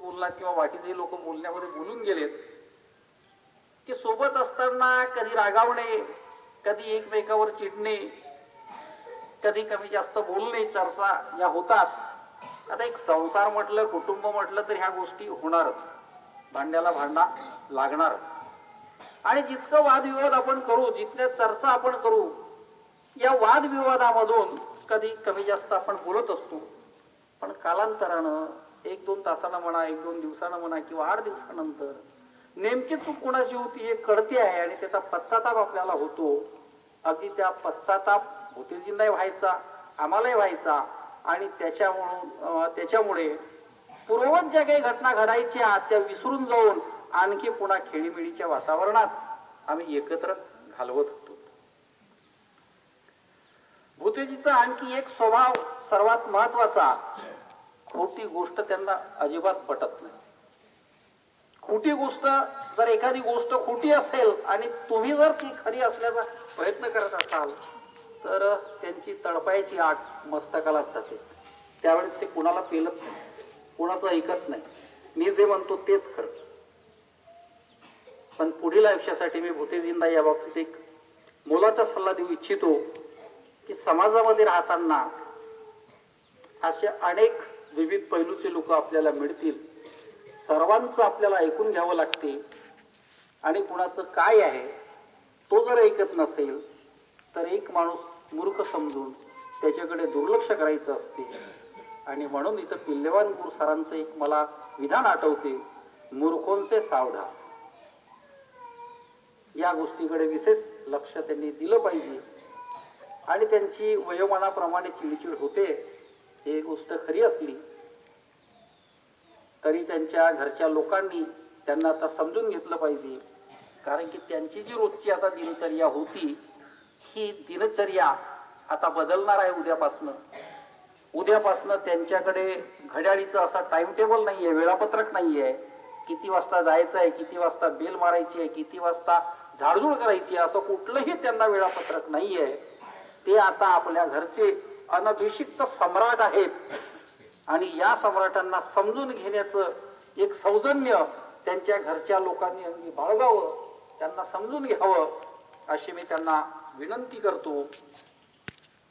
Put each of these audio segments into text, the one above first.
बोलणार किंवा बाकीचे लोक बोलण्यामध्ये बोलून गेलेत की सोबत असताना कधी रागावणे, कधी एकमेकावर चिडणे, कधी कमी जास्त बोलणे, चर्चा या होतात. आता एक संसार म्हटलं, कुटुंब म्हटलं तर ह्या गोष्टी होणारच, भांड्याला भांडा लागणार. आणि जितकं वादविवाद आपण करू, जितक्या चर्चा आपण करू, या वादविवादामधून कधी कमी जास्त आपण बोलत असतो. पण कालांतरानं 1-2 तासानं म्हणा, 1-2 दिवसानं म्हणा किंवा 8 दिवसानंतर नेमकी चूक कोणाची होती हे कळते आहे आणि त्याचा पश्चाताप आपल्याला होतो. अगदी त्या पश्चाताप भूतेजींनाही व्हायचा, आम्हालाही व्हायचा. आणि त्याच्यामुळे पूर्ववत ज्या काही घटना घडायच्या त्या विसरून जाऊन आणखी पुन्हा खेळीमेळीच्या वातावरणात आम्ही एकत्र घालवत होतो. भूतेजीचा आणखी एक स्वभाव सर्वात महत्वाचा, खोटी गोष्ट त्यांना अजिबात पटत नाही. खोटी गोष्ट, जर एखादी गोष्ट खोटी असेल आणि तुम्ही जर ती खरी असल्याचा प्रयत्न करत असाल तर त्यांची तळपायाची आग मस्तकाला जाते. त्यावेळेस ते कुणाला पेलत नाही, कुणाचं ऐकत नाही. मी जे म्हणतो तेच खरं. पण पुढील आयुष्यासाठी मी भूतेजींना या बाबतीत एक मोलाचा सल्ला देऊ इच्छितो की समाजामध्ये राहताना असे अनेक विविध पैलूचे लोक आपल्याला मिळतील. सर्वांचं आपल्याला ऐकून घ्यावं लागते आणि कुणाचं काय आहे तो जर ऐकत नसेल तर एक माणूस मूर्ख समजून त्याच्याकडे दुर्लक्ष करायचं असते. आणि म्हणून इथं पिल्लेवान गुरु सरांचं एक मला विधान आठवते, मूर्खोंचे सावधान. या गोष्टीकडे विशेष लक्ष त्यांनी दिलं पाहिजे. आणि त्यांची वयोमानाप्रमाणे चिडचिड होते ही गोष्ट खरी असली तरी त्यांच्या घरच्या लोकांनी त्यांना आता समजून घेतलं पाहिजे. कारण की त्यांची जी रोजची आता दिनचर्या होती ही दिनचर्या आता बदलणार आहे उद्यापासनं. त्यांच्याकडे घड्याळीचं असा टाइम टेबल नाहीये, वेळापत्रक नाहीये. किती वाजता जायचं आहे, किती वाजता बेल मारायची आहे, किती वाजता झाडझूड करायची आहे, असं कुठलंही त्यांना वेळापत्रक नाहीये. ते आता आपल्या घरचे अनभिषिक्त सम्राट आहेत आणि या सम्राटांना समजून घेण्याचं एक सौजन्य त्यांच्या घरच्या लोकांनी अगदी बाळगावं, त्यांना समजून घ्यावं अशी मी त्यांना विनंती करतो.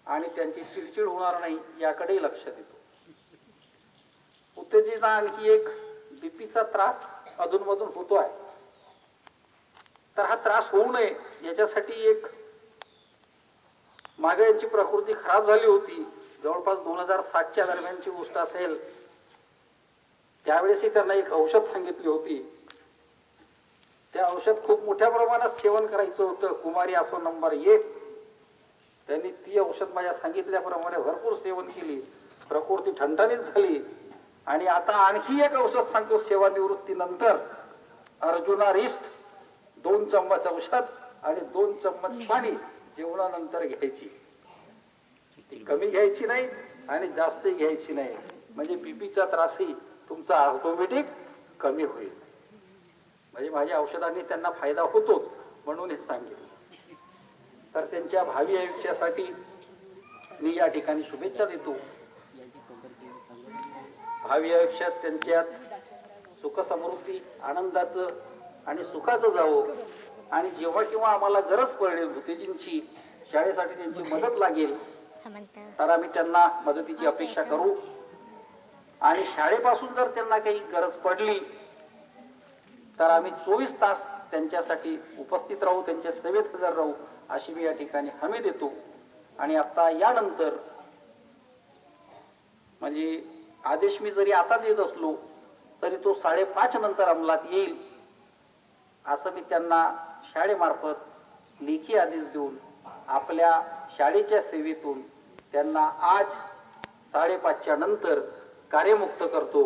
आणि त्यांची चिडचिड होणार नाही याकडेही लक्ष देतो. उत्तेजित आणखी एक बीपीचा त्रास अधूनमधून होतो आहे. तर हा त्रास होऊ नये याच्यासाठी एक मागे यांची प्रकृती खराब झाली होती, जवळपास 2007च्या दरम्यानची गोष्ट असेल. त्यावेळेसही त्यांना एक औषध सांगितली होती. ते औषध खूप मोठ्या प्रमाणात सेवन करायचं होतं, कुमारी असो नंबर 1. त्यांनी ती औषध माझ्या सांगितल्याप्रमाणे भरपूर सेवन केली, प्रकृती ठणठणीत झाली. आणि आता आणखी एक औषध सांगतो सेवानिवृत्तीनंतर, अर्जुना रिस्ट 2 चम्मच औषध आणि 2 चम्मच पाणी जेवणानंतर घ्यायची. ती कमी घ्यायची नाही आणि जास्त घ्यायची नाही, म्हणजे बीपीचा त्रासही तुमचा ऑटोमॅटिक कमी होईल. म्हणजे माझ्या औषधांनी त्यांना फायदा होतोच म्हणून हे सांगितलं. तर त्यांच्या भावी आयुष्यासाठी मी या ठिकाणी शुभेच्छा देतो. भावी आयुष्यात त्यांच्यात सुख समृद्धी, आनंदाचं आणि सुखाचं जावं. आणि जेव्हा केव्हा आम्हाला गरज पडेल भूतेजींची, शाळेसाठी त्यांची मदत लागेल तर आम्ही त्यांना मदतीची अपेक्षा करू. आणि शाळेपासून जर त्यांना काही गरज पडली तर आम्ही 24 तास त्यांच्यासाठी उपस्थित राहू, त्यांच्या सेवेत हजर राहू अशी मी या ठिकाणी हमी देतो. आणि आता यानंतर म्हणजे आदेश मी जरी आता देत असलो तरी तो 5:30 नंतर अंमलात येईल असं मी त्यांना शाळेमार्फत लेखी आदेश देऊन आपल्या शाळेच्या सेवेतून त्यांना आज 5:30च्या नंतर कार्यमुक्त करतो.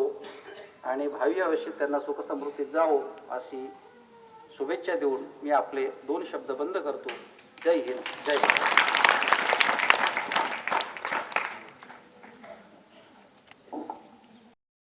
आणि भावी आयुष्यात त्यांना सुख समृद्धीत जावो अशी शुभेच्छा देऊन मी आपले 2 शब्द बंद करतो. जय हिंद, जय भारत.